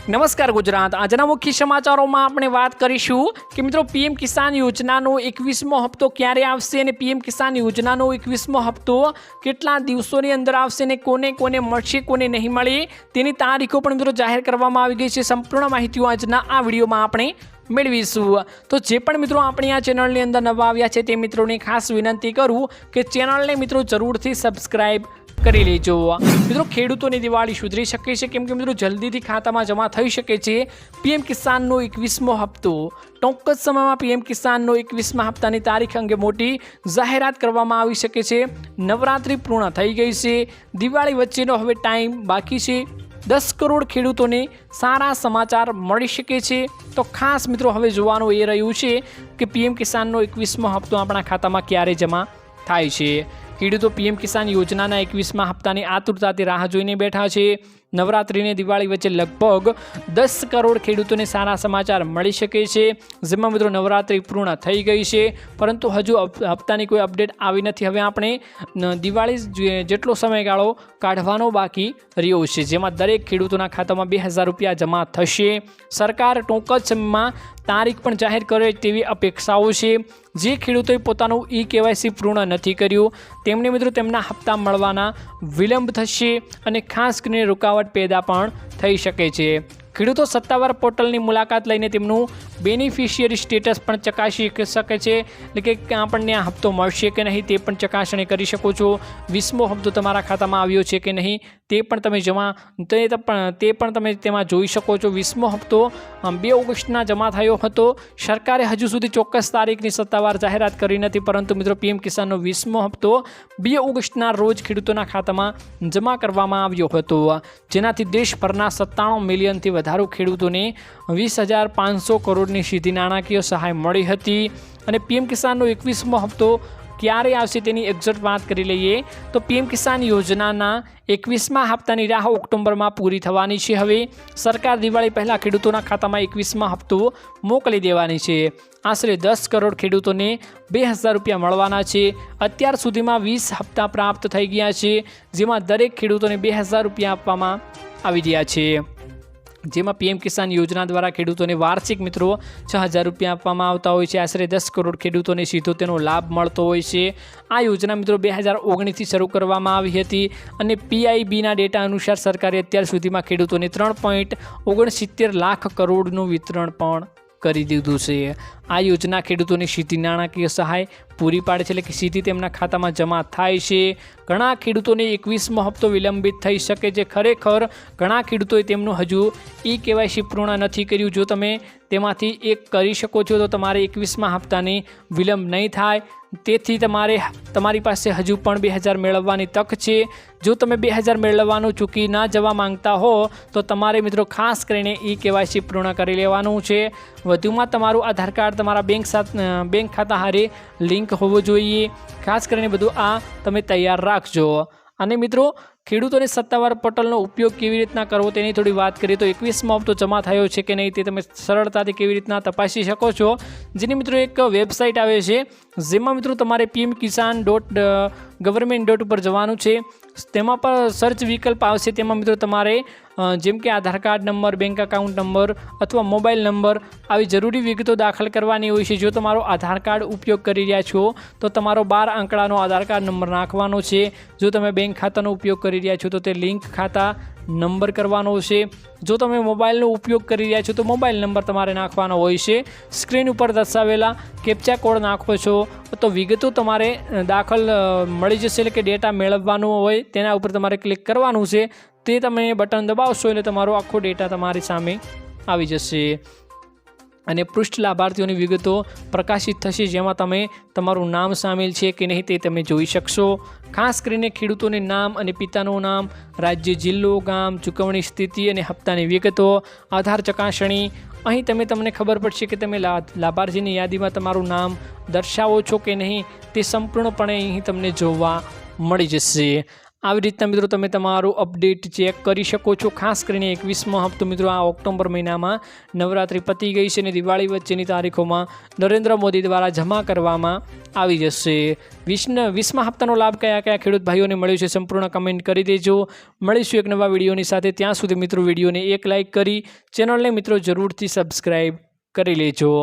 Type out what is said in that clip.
નમસ્કાર ગુજરાત। આજના મુખ્ય સમાચારોમાં આપણે વાત કરીશું કે મિત્રો પીએમ કિસાન યોજનાનો 21મો હપ્તો ક્યારે આવશે અને પીએમ કિસાન યોજનાનો 21મો હપ્તો કેટલા દિવસોની અંદર આવશે અને કોને કોને મળશે કોને નહીં મળે તેની તારીખો પણ મિત્રો જાહેર કરવામાં આવી ગઈ છે। સંપૂર્ણ માહિતીઓ આજના આ વિડીયોમાં આપણે મેળવીશું। તો જે પણ મિત્રો આપણી આ ચેનલની અંદર નવા આવ્યા છે તે મિત્રોને ખાસ વિનંતી કરું કે ચેનલને મિત્રો જરૂરથી સબસ્ક્રાઇબ કરી લેજો। મિત્રો ખેડૂતોની દિવાળી સુધરી શકે છે કેમ કે મિત્રો જલ્દીથી ખાતામાં જમા થઈ શકે છે પીએમ કિસાનનો 21મો હપ્તો। ટૂંક જ સમયમાં પીએમ કિસાનનો 21મા હપ્તાની તારીખ અંગે મોટી જાહેરાત કરવામાં આવી શકે છે। નવરાત્રિ પૂર્ણ થઈ ગઈ છે, દિવાળી વચ્ચેનો હવે ટાઈમ બાકી છે। 10 કરોડ ખેડૂતોને સારા સમાચાર મળી શકે છે। તો ખાસ મિત્રો હવે જોવાનું એ રહ્યું છે કે પીએમ કિસાનનો 21મો હપ્તો આપણા ખાતામાં ક્યારે જમા થાય છે। ખેડૂતો પીએમ કિસાન યોજનાના 21મા હપ્તાની આતુરતાથી રાહ જોઈને બેઠા છે। નવરાત્રિને દિવાળી વચ્ચે લગભગ 10 કરોડ ખેડૂતોને સારા સમાચાર મળી શકે છે, જેમાં મિત્રો નવરાત્રિ પૂર્ણ થઈ ગઈ છે પરંતુ હજુ હપ્તાની કોઈ અપડેટ આવી નથી। હવે આપણે દિવાળી જેટલો સમયગાળો કાઢવાનો બાકી રહ્યો છે, જેમાં દરેક ખેડૂતોના ખાતામાં 2000 રૂપિયા જમા થશે। સરકાર ટૂંક જ સમયમાં તારીખ પણ જાહેર કરે તેવી અપેક્ષાઓ છે। જે ખેડૂતોએ પોતાનું KYC પૂર્ણ નથી કર્યું તેમને મિત્રો તેમના હપ્તા મળવાના વિલંબ થશે અને ખાસ કરીને રૂકાવટ પેદા પણ થઈ શકે છે। ખેડૂતો સત્તાવાર પોર્ટલની મુલાકાત લઈને તેમનું બેનિફિશિયરી સ્ટેટસ પણ ચકાસી શકે છે, એટલે કે આપણને આ હપ્તો મળશે કે નહીં તે પણ ચકાસણી કરી શકો છો। 20મો હપ્તો તમારા ખાતામાં આવ્યો છે કે નહીં તે પણ તમે તેમાં જોઈ શકો છો। 20મો હપ્તો 2 ઓગસ્ટના જમા થયો હતો। સરકારે હજુ સુધી ચોક્કસ તારીખની સત્તાવાર જાહેરાત કરી નથી, પરંતુ મિત્રો પીએમ કિસાનનો 20મો હપ્તો 2 ઓગસ્ટના રોજ ખેડૂતોના ખાતામાં જમા કરવામાં આવ્યો હતો, જેનાથી દેશભરના 97 મિલિયનથી વધારે ખેડૂતોને 20,500 કરોડની સીધી નાણાકીય સહાય મળી હતી। અને પીએમ કિસાનનો 21મો હપ્તો ક્યારે આવશે તેની એક્ઝેક્ટ વાત કરી લઈએ તો પીએમ કિસાન યોજનાના 21મા હપ્તાની રાહ ઓક્ટોબરમાં પૂરી થવાની છે। હવે સરકાર દિવાળી પહેલાં ખેડૂતોના ખાતામાં 21મા હપ્તો મોકલી દેવાની છે। આશરે 10 કરોડ ખેડૂતોને 2000 રૂપિયા મળવાના છે। અત્યાર સુધીમાં 20 હપ્તા પ્રાપ્ત થઈ ગયા છે, જેમાં દરેક ખેડૂતોને 2000 રૂપિયા આપવામાં આવી રહ્યા છે, જેમાં પીએમ કિસાન યોજના દ્વારા ખેડૂતોને વાર્ષિક મિત્રો 6000 રૂપિયા આપવામાં આવતા હોય છે। આશરે 10 કરોડ ખેડૂતોને સીધો તેનો લાભ મળતો હોય છે। આ યોજના મિત્રો 2019થી શરૂ કરવામાં આવી હતી અને PIBના ડેટા અનુસાર સરકારે અત્યાર સુધીમાં ખેડૂતોને 3.69 લાખ કરોડનું વિતરણ પણ કરી દીધું છે। આ યોજના ખેડૂતોને સીધી નાણાકીય સહાય પૂરી પાડે છે, એટલે કે સીધી તેમના ખાતામાં જમા થાય છે। ઘણા ખેડૂતોને 21મો હપ્તો વિલંબિત થઈ શકે છે। ખરેખર ઘણા ખેડૂતોએ તેમનું હજુ KYC પૂર્ણ નથી કર્યું। જો તમે તેમાંથી એક કરી શકો છો તો તમારે 21મા હપ્તાની વિલંબ નહીં થાય, તેથી તમારી પાસે હજુ પણ 2000 મેળવવાની તક છે। જો તમે 2000 મેળવવાનું ચૂકી ના જવા માંગતા હો તો તમારે મિત્રો ખાસ કરીને KYC પૂર્ણ કરી લેવાનું છે। વધુમાં તમારું આધાર કાર્ડ તમારા બેંક ખાતા હારે લિંક હોવો જોઈએ। ખાસ કરીને બધું આ તમે તૈયાર રાખજો। અને મિત્રો ખેડૂતોને સત્તાવાર પોર્ટલનો ઉપયોગ કેવી રીતના કરવો તેની થોડી વાત કરીએ તો 21મો હપ્તો જમા થયો છે કે નહીં તે તમે સરળતાથી કેવી રીતના તપાસી શકો છો, જેની મિત્રો એક વેબસાઇટ આવે છે, જેમાં મિત્રો તમારે pmkisan.government ઉપર જવાનું છે। તેમાં પર સર્ચ વિકલ્પ આવશે, તેમાં મિત્રો તમારે જેમ કે Aadhaar card number, bank account number અથવા મોબાઈલ નંબર આવી જરૂરી વિગતો દાખલ કરવાની હોય છે। જો તમારો આધાર કાર્ડ ઉપયોગ કરી રહ્યા છો તો તમારો 12 આંકડાનો આધાર કાર્ડ નંબર નાખવાનો છે। જો તમે બેંક ખાતાનો ઉપયોગ કરી રહ્યા છો તો તે લિંક ખાતા નંબર કરવાનો છે। જો તમે મોબાઈલનો ઉપયોગ કરી રહ્યા છો તો મોબાઈલ નંબર તમારે નાખવાનો હોય છે। સ્ક્રીન ઉપર દર્શાવેલા કેપ્ચા કોડ નાખો છો તો વિગતો તમારે દાખલ મળી જશે, એટલે કે ડેટા મેળવવાનું હોય તેના ઉપર તમારે ક્લિક કરવાનું છે। તે તમે બટન દબાવશો એટલે તમારો આખો ડેટા તમારી સામે આવી જશે અને પૃષ્ઠ લાભાર્થીઓની વિગતો પ્રકાશિત થશે, જેમાં તમે તમારું નામ સામેલ છે કે નહીં તે તમે જોઈ શકશો। ખાસ કરીને ખેડૂતોને નામ અને પિતાનું નામ, રાજ્ય, જિલ્લો, ગામ, ચૂકવણી સ્થિતિ અને હપ્તાની વિગતો, આધાર ચકાસણી, અહીં તમને ખબર પડશે કે તમે લાભાર્થીની યાદીમાં તમારું નામ દર્શાવો છો કે નહીં તે સંપૂર્ણપણે અહીં તમને જોવા મળી જશે। આવી રીતના મિત્રો તમે તમારું અપડેટ ચેક કરી શકો છો। ખાસ કરીને 21મો હપ્તો મિત્રો આ ઓક્ટોબર મહિનામાં નવરાત્રિ પતી ગઈ છે અને દિવાળી વચ્ચેની તારીખોમાં નરેન્દ્ર મોદી દ્વારા જમા કરવામાં આવી જશે। 20મા હપ્તાનો લાભ કયા કયા ખેડૂત ભાઈઓને મળ્યો છે સંપૂર્ણ કમેન્ટ કરી દેજો। મળીશું એક નવા વિડીયોની સાથે, ત્યાં સુધી મિત્રો વિડીયોને એક લાઇક કરી ચેનલને મિત્રો જરૂરથી સબસ્ક્રાઈબ કરી લેજો।